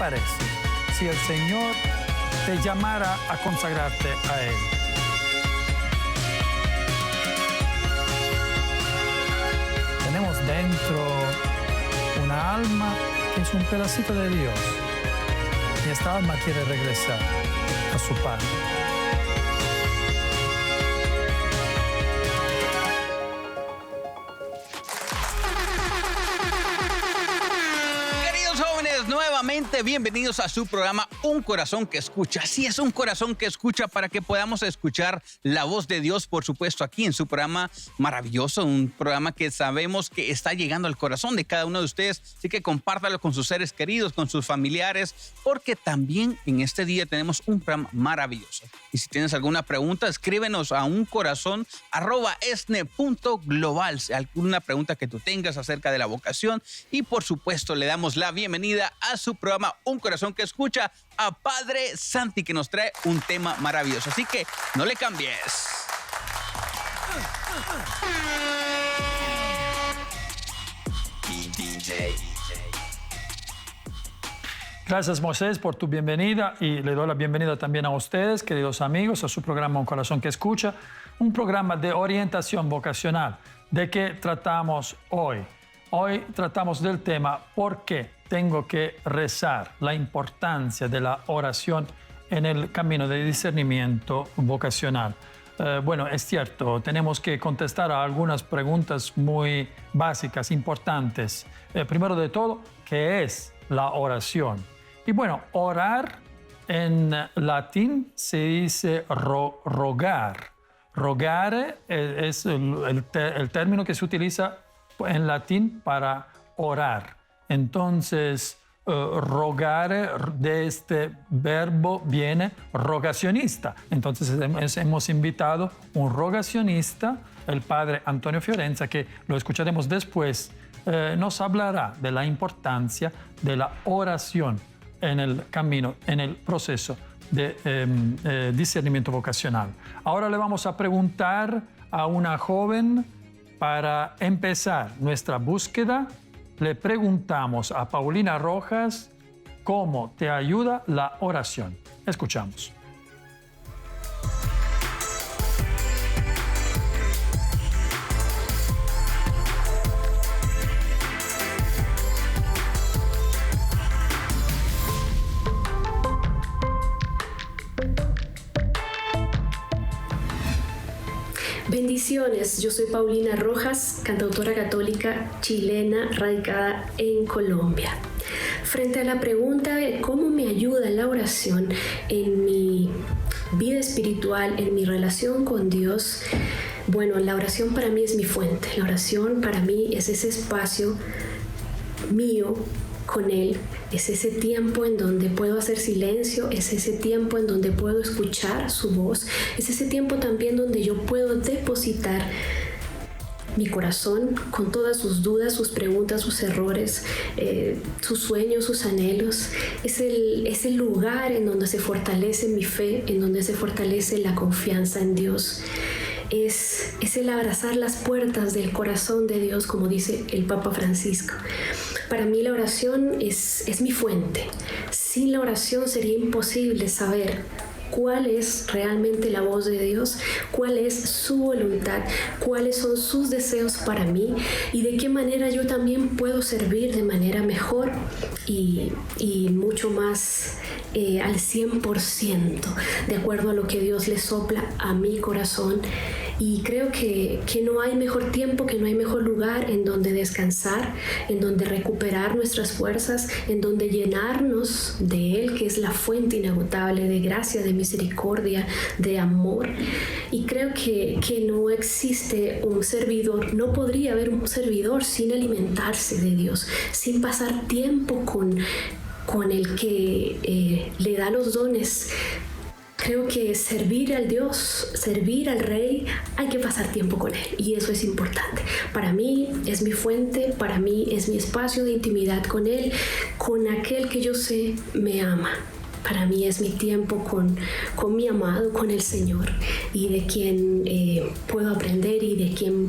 parece si el Señor te llamara a consagrarte a Él? Tenemos dentro una alma que es un pedacito de Dios y esta alma quiere regresar a su Padre. Nuevamente, bienvenidos a su programa Un Corazón que Escucha. Sí, es un corazón que escucha para que podamos escuchar la voz de Dios, por supuesto, aquí en su programa maravilloso, un programa que sabemos que está llegando al corazón de cada uno de ustedes. Así que compártalo con sus seres queridos, con sus familiares, porque también en este día tenemos un programa maravilloso. Y si tienes alguna pregunta, escríbenos a uncorazon@esne.global. Alguna pregunta que tú tengas acerca de la vocación. Y por supuesto, le damos la bienvenida a su programa Un Corazón que Escucha a Padre Santi, que nos trae un tema maravilloso. Así que no le cambies. Gracias, Moisés, por tu bienvenida, y le doy la bienvenida también a ustedes, queridos amigos, a su programa Un Corazón que Escucha, un programa de orientación vocacional. ¿De qué tratamos hoy? Hoy tratamos del tema ¿por qué tengo que rezar? La importancia de la oración en el camino de discernimiento vocacional. Bueno, es cierto, tenemos que contestar a algunas preguntas muy básicas, importantes. Primero de todo, ¿qué es la oración? Y bueno, orar en latín se dice rogar. Rogar es el término que se utiliza en latín para orar. Entonces, rogar, de este verbo viene rogacionista. Entonces hemos invitado un rogacionista, el padre Antonio Fiorenza, que lo escucharemos después, nos hablará de la importancia de la oración en el camino, en el proceso de discernimiento vocacional. Ahora le vamos a preguntar a una joven. Para empezar nuestra búsqueda, le preguntamos a Paulina Rojas cómo te ayuda la oración. Escuchamos. Bendiciones, yo soy Paulina Rojas, cantautora católica chilena radicada en Colombia. Frente a la pregunta de cómo me ayuda la oración en mi vida espiritual, en mi relación con Dios, bueno, la oración para mí es mi fuente. La oración para mí es ese espacio mío con Él, es ese tiempo en donde puedo hacer silencio, es ese tiempo en donde puedo escuchar su voz, es ese tiempo también donde yo puedo depositar mi corazón con todas sus dudas, sus preguntas, sus errores, sus sueños, sus anhelos. Es el lugar en donde se fortalece mi fe, en donde se fortalece la confianza en Dios. Es el abrazar las puertas del corazón de Dios, como dice el Papa Francisco. Para mí la oración es mi fuente. Sin la oración sería imposible saber cuál es realmente la voz de Dios, cuál es su voluntad, cuáles son sus deseos para mí y de qué manera yo también puedo servir de manera mejor y mucho más al 100%, de acuerdo a lo que Dios le sopla a mi corazón. Y creo que no hay mejor tiempo, que no hay mejor lugar en donde descansar, en donde recuperar nuestras fuerzas, en donde llenarnos de Él, que es la fuente inagotable de gracia, de misericordia, de amor. Y creo que no existe un servidor, no podría haber un servidor sin alimentarse de Dios, sin pasar tiempo con el que le da los dones. Creo que servir al Dios, servir al Rey, hay que pasar tiempo con Él y eso es importante. Para mí es mi fuente, para mí es mi espacio de intimidad con Él, con aquel que yo sé me ama. Para mí es mi tiempo con mi amado, con el Señor y de quien puedo aprender y de quien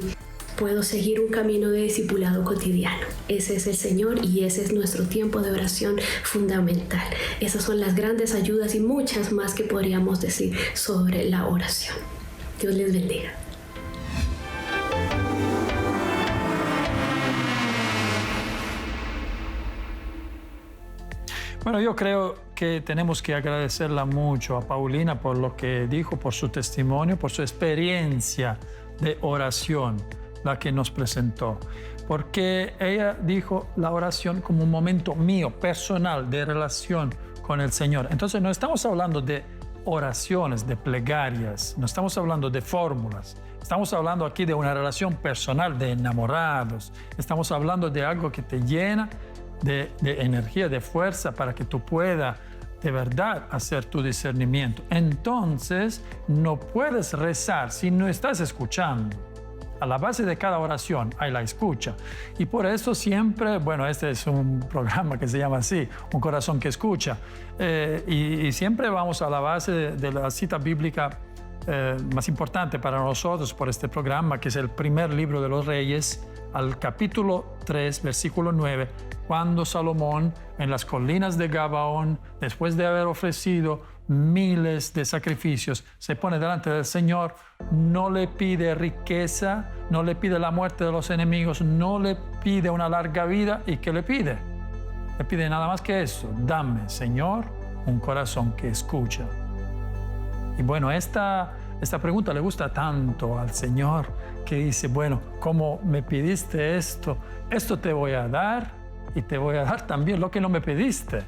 puedo seguir un camino de discipulado cotidiano. Ese es el Señor y ese es nuestro tiempo de oración fundamental. Esas son las grandes ayudas y muchas más que podríamos decir sobre la oración. Dios les bendiga. Bueno, yo creo que tenemos que agradecerla mucho a Paulina por lo que dijo, por su testimonio, por su experiencia de oración, la que nos presentó. Porque ella dijo la oración como un momento mío, personal, de relación con el Señor. Entonces no estamos hablando de oraciones, de plegarias, no estamos hablando de fórmulas. Estamos hablando aquí de una relación personal, de enamorados. Estamos hablando de algo que te llena de energía, de fuerza para que tú puedas de verdad hacer tu discernimiento. Entonces, no puedes rezar si no estás escuchando. A la base de cada oración hay la escucha. Y por eso siempre, bueno, este es un programa que se llama así, Un Corazón que Escucha. Y siempre vamos a la base de la cita bíblica más importante para nosotros por este programa, que es el primer libro de los Reyes, al capítulo 3, versículo 9, cuando Salomón en las colinas de Gabaón, después de haber ofrecido miles de sacrificios, se pone delante del Señor, no le pide riqueza, no le pide la muerte de los enemigos, no le pide una larga vida. ¿Y qué le pide? Le pide nada más que eso: dame, Señor, un corazón que escucha. Y bueno, esta pregunta le gusta tanto al Señor que dice, bueno, como me pidiste esto te voy a dar y te voy a dar también lo que no me pediste.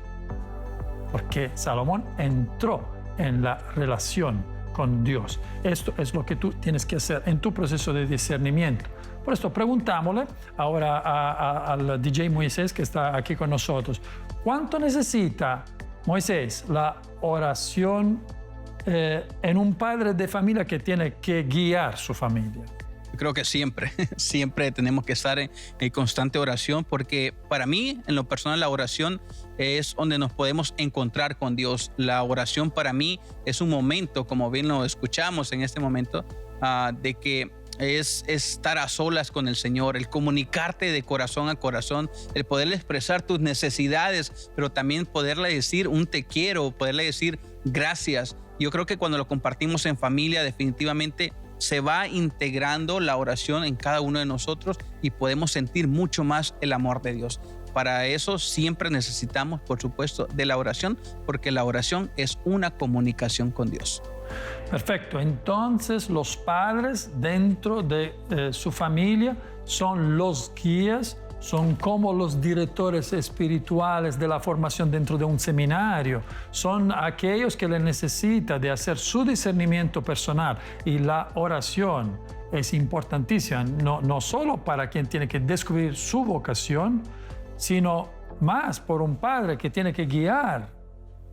Porque Salomón entró en la relación con Dios. Esto es lo que tú tienes que hacer en tu proceso de discernimiento. Por esto preguntámosle ahora al DJ Moisés, que está aquí con nosotros, ¿cuánto necesita Moisés la oración en un padre de familia que tiene que guiar su familia? Yo creo que siempre tenemos que estar en constante oración, porque para mí, en lo personal, la oración es donde nos podemos encontrar con Dios. La oración para mí es un momento, como bien lo escuchamos en este momento, de que es estar a solas con el Señor, el comunicarte de corazón a corazón, el poderle expresar tus necesidades, pero también poderle decir un te quiero, poderle decir gracias. Yo creo que cuando lo compartimos en familia, definitivamente se va integrando la oración en cada uno de nosotros y podemos sentir mucho más el amor de Dios. Para eso siempre necesitamos, por supuesto, de la oración, porque la oración es una comunicación con Dios. Perfecto. Entonces, los padres dentro de su familia son los guías, son como los directores espirituales de la formación dentro de un seminario. Son aquellos que le necesitan de hacer su discernimiento personal. Y la oración es importantísima, no solo para quien tiene que descubrir su vocación, sino más por un padre que tiene que guiar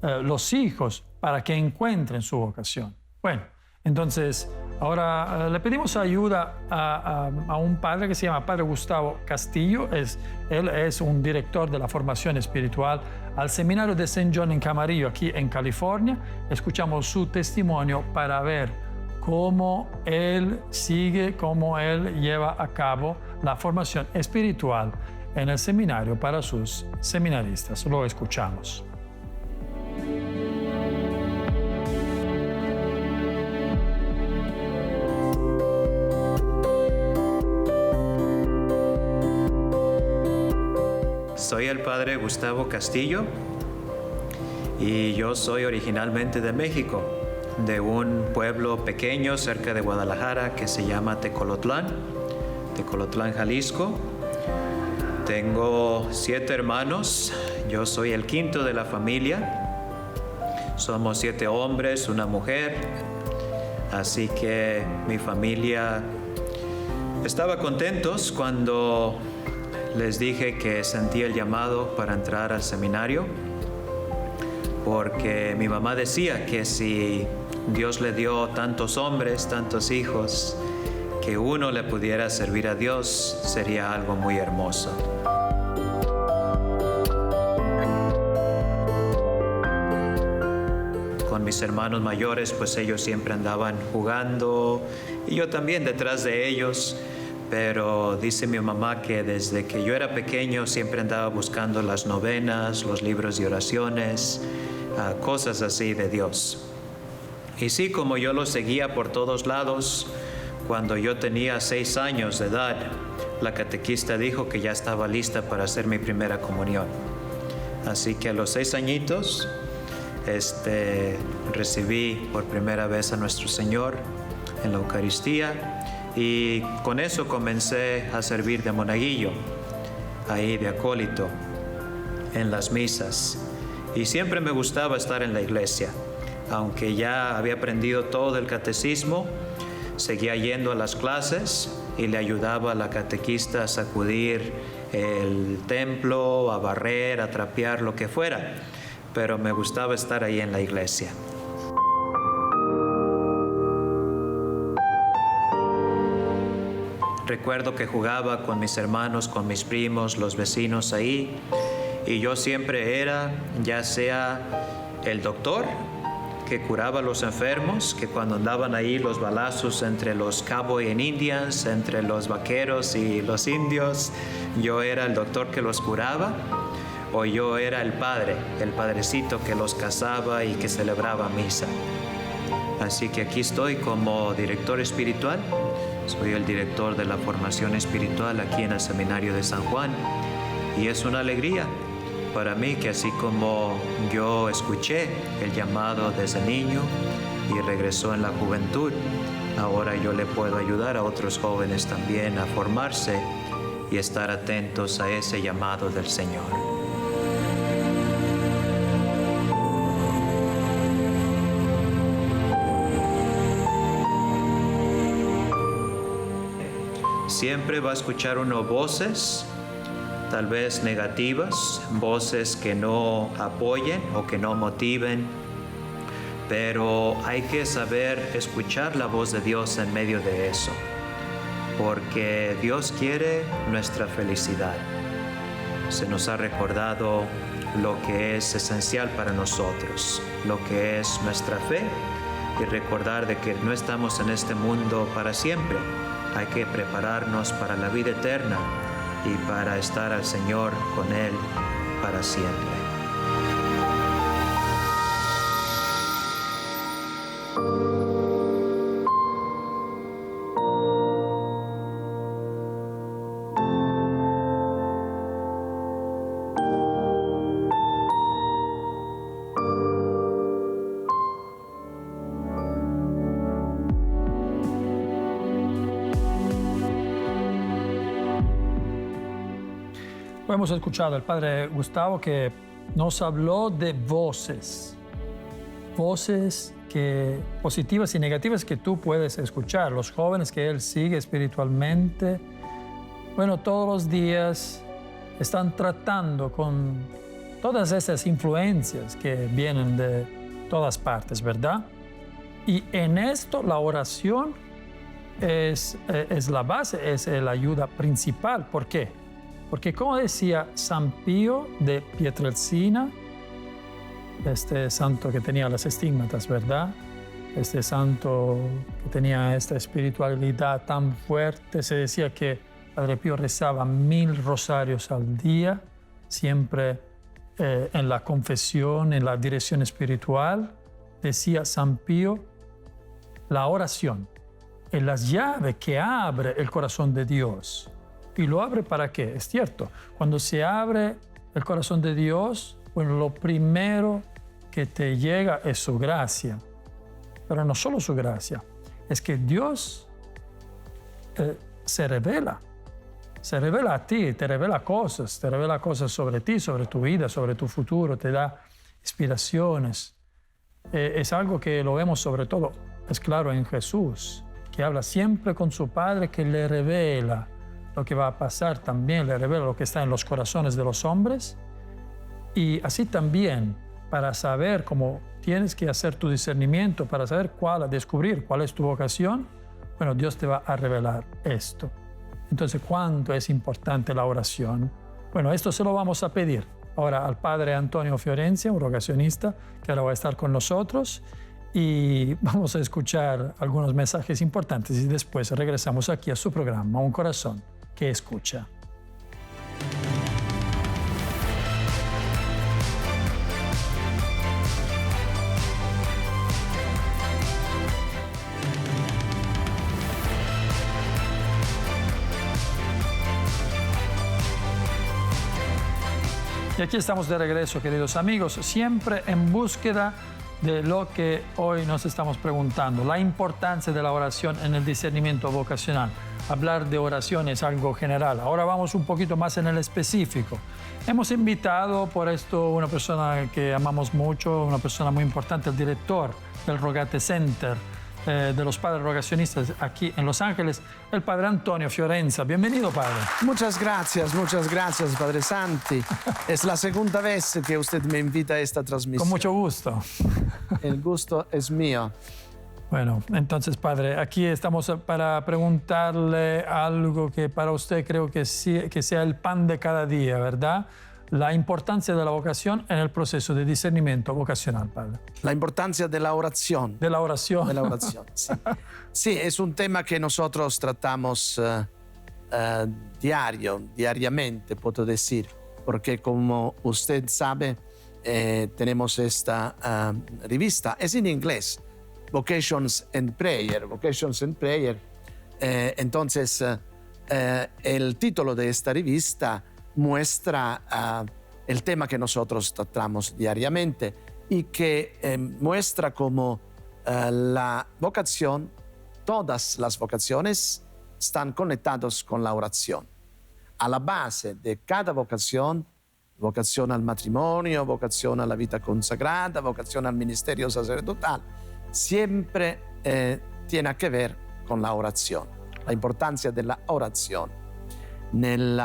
los hijos para que encuentren su vocación. Bueno, entonces ahora le pedimos ayuda a un padre que se llama Padre Gustavo Castillo. Él es un director de la formación espiritual al Seminario de St. John en Camarillo, aquí en California. Escuchamos su testimonio para ver cómo él sigue, cómo él lleva a cabo la formación espiritual en el seminario para sus seminaristas. Lo escuchamos. Soy el Padre Gustavo Castillo y yo soy originalmente de México, de un pueblo pequeño cerca de Guadalajara que se llama Tecolotlán, Jalisco. Tengo 7 hermanos, yo soy el quinto de la familia. Somos 7 hombres, una mujer, así que mi familia estaba contentos cuando les dije que sentía el llamado para entrar al seminario, porque mi mamá decía que si Dios le dio tantos hombres, tantos hijos, que uno le pudiera servir a Dios sería algo muy hermoso. Con mis hermanos mayores, pues ellos siempre andaban jugando y yo también detrás de ellos. pero dice mi mamá que desde que yo era pequeño siempre andaba buscando las novenas, los libros de oraciones, cosas así de Dios. Y sí, como yo lo seguía por todos lados, cuando yo tenía 6 años de edad, la catequista dijo que ya estaba lista para hacer mi primera comunión. Así que a los 6 añitos, recibí por primera vez a nuestro Señor en la Eucaristía y con eso comencé a servir de monaguillo, ahí de acólito, en las misas. Y siempre me gustaba estar en la iglesia. Aunque ya había aprendido todo el catecismo, seguía yendo a las clases y le ayudaba a la catequista a sacudir el templo, a barrer, a trapear, lo que fuera. Pero me gustaba estar ahí en la iglesia. Recuerdo que jugaba con mis hermanos, con mis primos, los vecinos ahí, y yo siempre era, ya sea el doctor que curaba a los enfermos, que cuando andaban ahí los balazos entre los Cowboy and Indians, entre los vaqueros y los indios, yo era el doctor que los curaba, o yo era el padrecito que los casaba y que celebraba misa. Así que aquí estoy como director espiritual. Soy el director de la formación espiritual aquí en el Seminario de San Juan. Y es una alegría para mí que así como yo escuché el llamado desde niño y regresó en la juventud, ahora yo le puedo ayudar a otros jóvenes también a formarse y estar atentos a ese llamado del Señor. Siempre va a escuchar uno voces, tal vez negativas, voces que no apoyen o que no motiven, pero hay que saber escuchar la voz de Dios en medio de eso, porque Dios quiere nuestra felicidad. Se nos ha recordado lo que es esencial para nosotros, lo que es nuestra fe, y recordar de que no estamos en este mundo para siempre. Hay que prepararnos para la vida eterna y para estar al Señor con Él para siempre. Hemos escuchado al Padre Gustavo que nos habló de voces positivas y negativas que tú puedes escuchar. Los jóvenes que él sigue espiritualmente, bueno, todos los días están tratando con todas esas influencias que vienen de todas partes, ¿verdad? Y en esto la oración es la base, es la ayuda principal. ¿Por qué? Porque como decía San Pío de Pietrelcina, este santo que tenía las estigmatas, ¿verdad? Este santo que tenía esta espiritualidad tan fuerte, se decía que Padre Pío rezaba 1000 rosarios al día, siempre en la confesión, en la dirección espiritual. Decía San Pío, la oración es la llave que abre el corazón de Dios. ¿Y lo abre para qué? Es cierto, cuando se abre el corazón de Dios, bueno, lo primero que te llega es su gracia. Pero no solo su gracia, es que Dios se revela a ti, te revela cosas sobre ti, sobre tu vida, sobre tu futuro, te da inspiraciones. Es algo que lo vemos sobre todo, es claro, en Jesús, que habla siempre con su Padre, que le revela lo que va a pasar también, le revela lo que está en los corazones de los hombres. Y así también, para saber cómo tienes que hacer tu discernimiento, para saber descubrir cuál es tu vocación, bueno, Dios te va a revelar esto. Entonces, ¿cuánto es importante la oración? Bueno, esto se lo vamos a pedir ahora al Padre Antonio Fiorencia, un rogacionista, que ahora va a estar con nosotros. y vamos a escuchar algunos mensajes importantes y después regresamos aquí a su programa Un Corazón que Escucha. Y aquí estamos de regreso, queridos amigos, siempre en búsqueda de lo que hoy nos estamos preguntando, la importancia de la oración en el discernimiento vocacional. Hablar de oración es algo general. Ahora vamos un poquito más en el específico. Hemos invitado por esto una persona que amamos mucho, una persona muy importante, el director del Rogate Center, de los padres rogacionistas aquí en Los Ángeles, el padre Antonio Fiorenza. Bienvenido, padre. Muchas gracias, padre Santi. Es la segunda vez que usted me invita a esta transmisión. Con mucho gusto. El gusto es mío. Bueno, entonces, padre, aquí estamos para preguntarle algo que para usted creo que, sí, que sea el pan de cada día, ¿verdad? La importancia de la vocación en el proceso de discernimiento vocacional, padre. La importancia de la oración. De la oración. De la oración, sí. Sí, es un tema que nosotros tratamos diariamente, puedo decir, porque como usted sabe, tenemos esta revista, es en inglés, Vocations and Prayer. Entonces, el título de esta revista muestra el tema que nosotros tratamos diariamente y que muestra cómo la vocación, todas las vocaciones están conectadas con la oración. A la base de cada vocación al matrimonio, vocación a la vida consagrada, vocación al ministerio sacerdotal, siempre tiene que ver con la oración, la importancia de la oración nel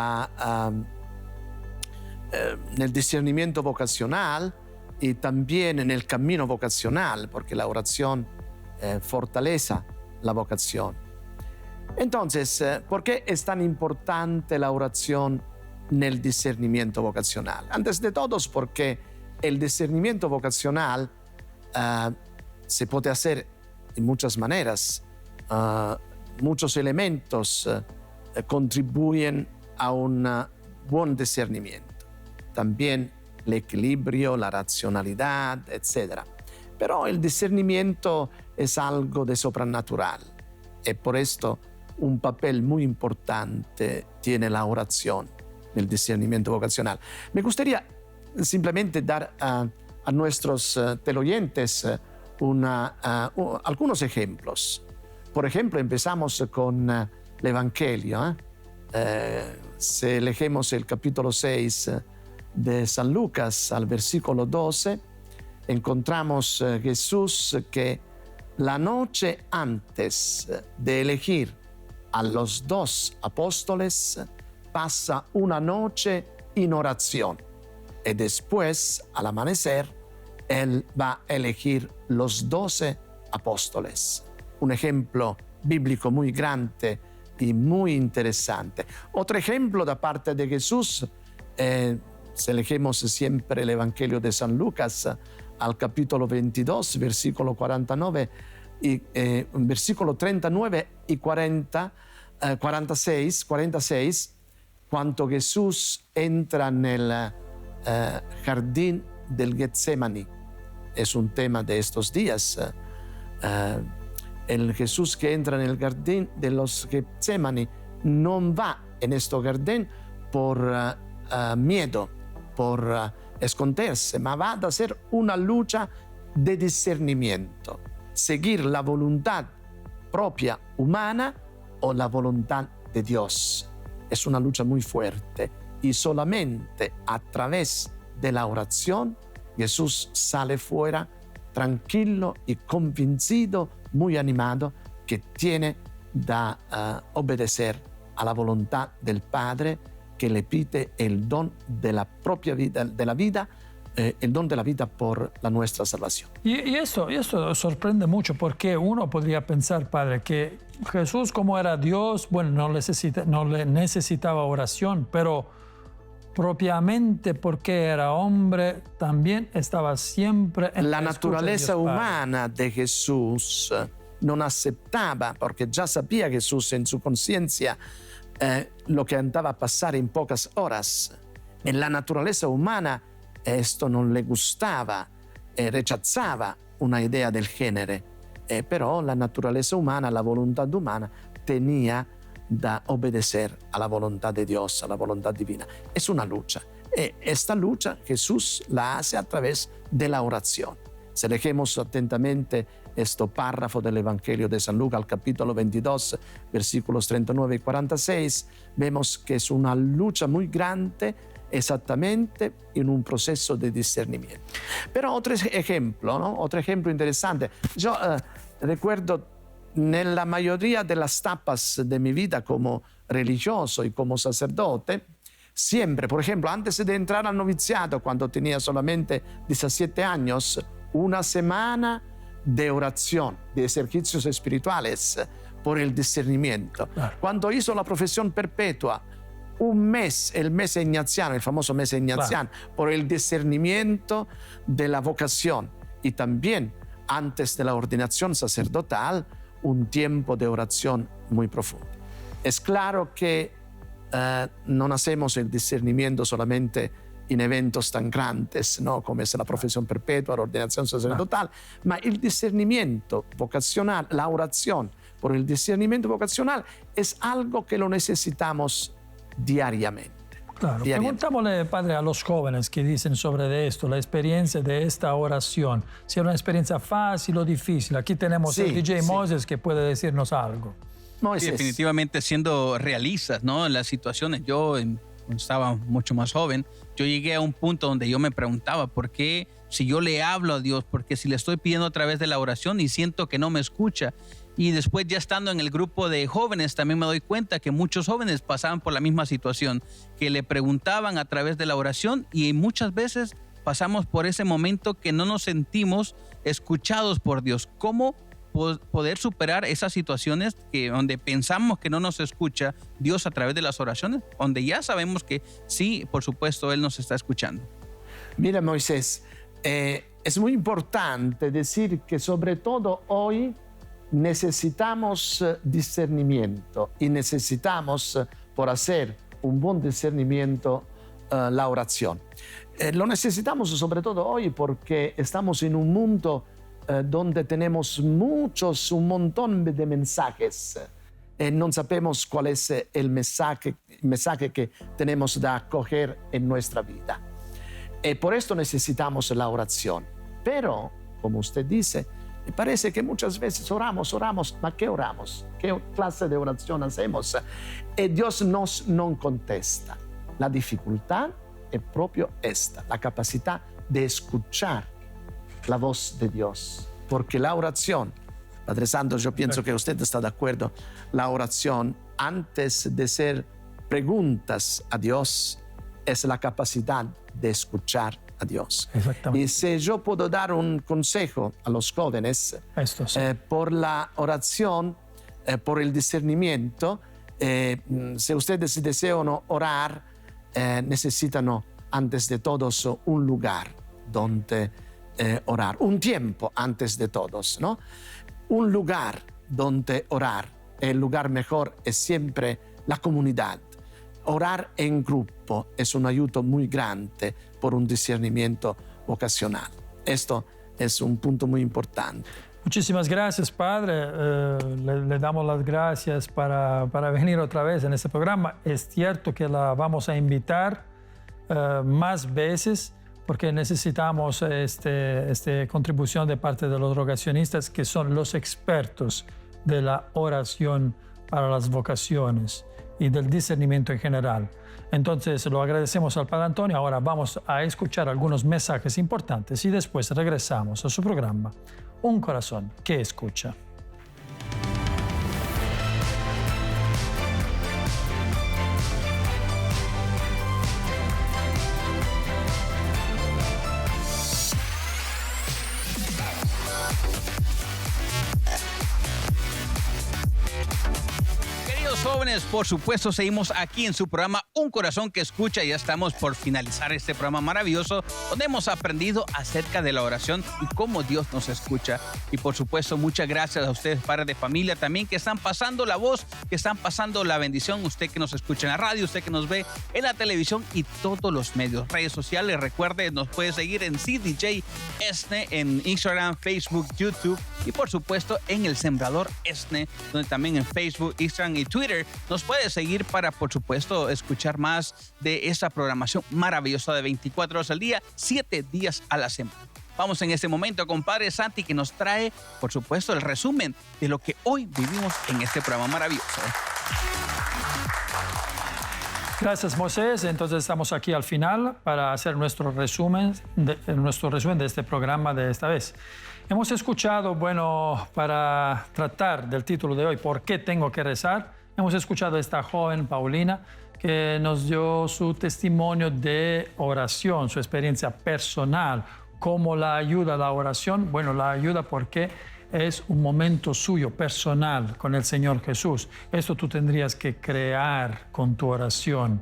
discernimiento vocacional y también en el camino vocacional, porque la oración fortalece la vocación. Entonces, ¿por qué es tan importante la oración en el discernimiento vocacional? Antes de todo, porque el discernimiento vocacional se puede hacer en muchas maneras. Muchos elementos contribuyen a un buen discernimiento. También el equilibrio, la racionalidad, etc. Pero el discernimiento es algo de sobrenatural y por esto un papel muy importante tiene la oración en el discernimiento vocacional. Me gustaría simplemente dar a nuestros teleoyentes algunos ejemplos. Por ejemplo, empezamos con el Evangelio. Si leemos el capítulo 6 de San Lucas al versículo 12, encontramos Jesús que la noche antes de elegir a los 2 apóstoles pasa una noche en oración y después, al amanecer, Él va a elegir los 12 apóstoles. Un ejemplo bíblico muy grande y muy interesante. Otro ejemplo de parte de Jesús, si leemos siempre el Evangelio de San Lucas al capítulo 22, versículo 49, y versículo 39 y 46, cuando Jesús entra en el jardín del Getsemaní. Es un tema de estos días. El Jesús que entra en el jardín de los Getsemaní no va en este jardín por miedo, por esconderse, ma va a hacer una lucha de discernimiento, seguir la voluntad propia humana o la voluntad de Dios. Es una lucha muy fuerte y solamente a través de la oración Jesús sale fuera tranquilo y convencido, muy animado, que tiene de obedecer a la voluntad del Padre que le pide el don de la propia vida, el don de la vida por la nuestra salvación. Y esto sorprende mucho porque uno podría pensar, padre, que Jesús, como era Dios, bueno, no le necesitaba oración, pero propiamente porque era hombre, también estaba siempre en la escucha de naturaleza Dios Padre. humana de Jesús non aceptaba, porque ya sabía Jesús en su conciencia lo que andaba a pasar en pocas horas. En la naturaleza humana esto non le gustava, rechazaba una idea del genere, però la naturaleza humana, la voluntad humana tenía de obedecer a la voluntad de Dios, a la voluntad divina. Es una lucha. Y esta lucha Jesús la hace a través de la oración. Si leemos atentamente este párrafo del Evangelio de San Lucas, al capítulo 22, versículos 39 y 46, vemos que es una lucha muy grande exactamente en un proceso de discernimiento. Pero otro ejemplo, ¿no? Otro ejemplo interesante. Yo recuerdo nella mayoría de las etapas de mi vida como religioso y como sacerdote, siempre, por ejemplo, antes de entrar al noviciado, cuando tenía solamente 17 años, una semana de oración, de ejercicios espirituales por el discernimiento. Claro. Cuando hizo la profesión perpetua, un mes, el mes ignaziano, el famoso mes ignaziano, Claro. por el discernimiento de la vocación. Y también, antes de la ordenación sacerdotal, un tiempo de oración muy profundo. Es claro que no hacemos el discernimiento solamente en eventos tan grandes, ¿no? Como es la profesión perpetua, la ordenación sacerdotal, ma el discernimiento vocacional, la oración por el discernimiento vocacional es algo que lo necesitamos diariamente. Claro. Diariamente. Preguntámosle, padre, a los jóvenes que dicen sobre esto, la experiencia de esta oración, si es una experiencia fácil o difícil. Aquí tenemos Sí, el DJ sí. Moses que puede decirnos algo. Sí, Moisés, definitivamente siendo realistas, ¿no? En las situaciones, cuando estaba mucho más joven, yo llegué a un punto donde yo me preguntaba por qué si yo le hablo a Dios, porque si le estoy pidiendo a través de la oración y siento que no me escucha. Y después ya estando en el grupo de jóvenes también me doy cuenta que muchos jóvenes pasaban por la misma situación, que le preguntaban a través de la oración y muchas veces pasamos por ese momento que no nos sentimos escuchados por Dios. ¿Cómo poder superar esas situaciones donde pensamos que no nos escucha Dios a través de las oraciones, donde ya sabemos que sí, por supuesto, Él nos está escuchando? mira Moisés, es muy importante decir que sobre todo hoy necesitamos discernimiento y necesitamos, por hacer un buen discernimiento, la oración. Lo necesitamos sobre todo hoy porque estamos en un mundo donde tenemos un montón de mensajes. No sabemos cuál es el mensaje que tenemos de acoger en nuestra vida. Por esto necesitamos la oración. Pero, como usted dice, me parece que muchas veces oramos, ¿ma qué oramos? ¿Qué clase de oración hacemos? Y Dios nos no contesta. La dificultad es propio esta, la capacidad de escuchar la voz de Dios. Porque la oración, Padre Santo, yo pienso que usted está de acuerdo, la oración, antes de ser preguntas a Dios, es la capacidad de escuchar a Dios. Exactamente. Y si yo puedo dar un consejo a los jóvenes, Esto sí. por la oración, por el discernimiento, si ustedes desean orar, necesitan antes de todos un lugar donde orar, un tiempo antes de todos, ¿no? Un lugar donde orar. El lugar mejor es siempre la comunidad. Orar en grupo es un ayudo muy grande por un discernimiento vocacional. Esto es un punto muy importante. Muchísimas gracias, padre. Le damos las gracias para venir otra vez en este programa. Es cierto que la vamos a invitar más veces porque necesitamos esta contribución de parte de los rogacionistas, que son los expertos de la oración para las vocaciones y del discernimiento en general. Entonces lo agradecemos al Padre Antonio. Ahora vamos a escuchar algunos mensajes importantes y después regresamos a su programa Un Corazón que Escucha. bendiciones. Por supuesto, seguimos aquí en su programa Un Corazón que Escucha. Ya estamos por finalizar este programa maravilloso donde hemos aprendido acerca de la oración y cómo Dios nos escucha. Y por supuesto, muchas gracias a ustedes, padres de familia, también que están pasando la voz, que están pasando la bendición. Usted que nos escucha en la radio, usted que nos ve en la televisión y todos los medios, redes sociales. Recuerde, nos puede seguir en CDJ ESNE, en Instagram, Facebook, YouTube y por supuesto en El Sembrador ESNE, donde también en Facebook, Instagram y Twitter nos puede seguir para, por supuesto, escuchar más de esa programación maravillosa de 24 horas al día, 7 días a la semana. Vamos en este momento con Padre Santi, que nos trae, por supuesto, el resumen de lo que hoy vivimos en este programa maravilloso. Gracias, Moisés. Entonces estamos aquí al final para hacer nuestro resumen de este programa de esta vez. Hemos escuchado, bueno, para tratar del título de hoy, ¿por qué tengo que rezar? Hemos escuchado a esta joven Paulina que nos dio su testimonio de oración, su experiencia personal, cómo la ayuda la oración. Bueno, la ayuda porque es un momento suyo, personal, con el Señor Jesús. Esto tú tendrías que crear con tu oración,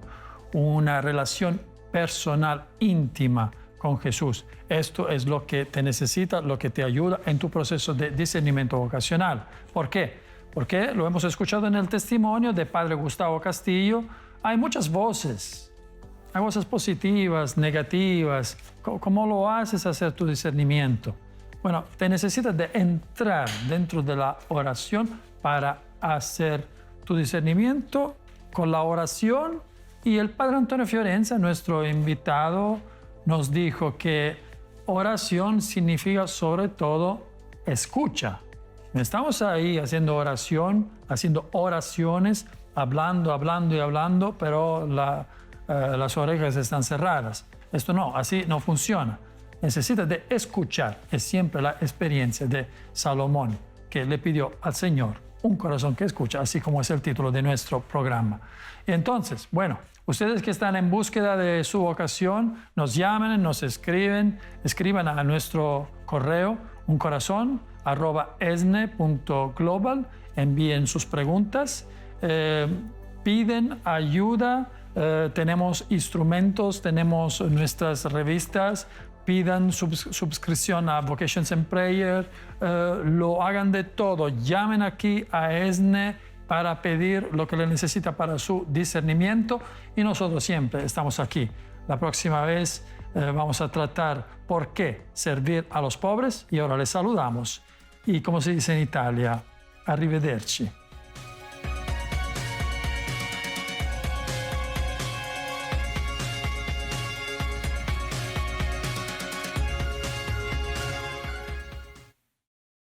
una relación personal, íntima con Jesús. Esto es lo que te necesita, lo que te ayuda en tu proceso de discernimiento vocacional. ¿Por qué? Porque lo hemos escuchado en el testimonio de Padre Gustavo Castillo. Hay muchas voces. Hay voces positivas, negativas. ¿Cómo lo haces hacer tu discernimiento? Bueno, te necesitas de entrar dentro de la oración para hacer tu discernimiento con la oración. Y el Padre Antonio Fiorenza, nuestro invitado, nos dijo que oración significa sobre todo escucha. Estamos ahí haciendo oración, haciendo oraciones, hablando, pero las orejas están cerradas. Esto no, así no funciona. Necesitas de escuchar. Es siempre la experiencia de Salomón, que le pidió al Señor un corazón que escucha, así como es el título de nuestro programa. Y entonces, bueno, ustedes que están en búsqueda de su vocación, nos llamen, nos escriban a nuestro correo uncorazon@esne.global, envíen sus preguntas, piden ayuda, tenemos instrumentos, tenemos nuestras revistas, pidan suscripción a Vocations and Prayer, lo hagan de todo, llamen aquí a ESNE para pedir lo que le necesita para su discernimiento y nosotros siempre estamos aquí. La próxima vez vamos a tratar por qué servir a los pobres y ahora les saludamos y como se dice en Italia, arrivederci.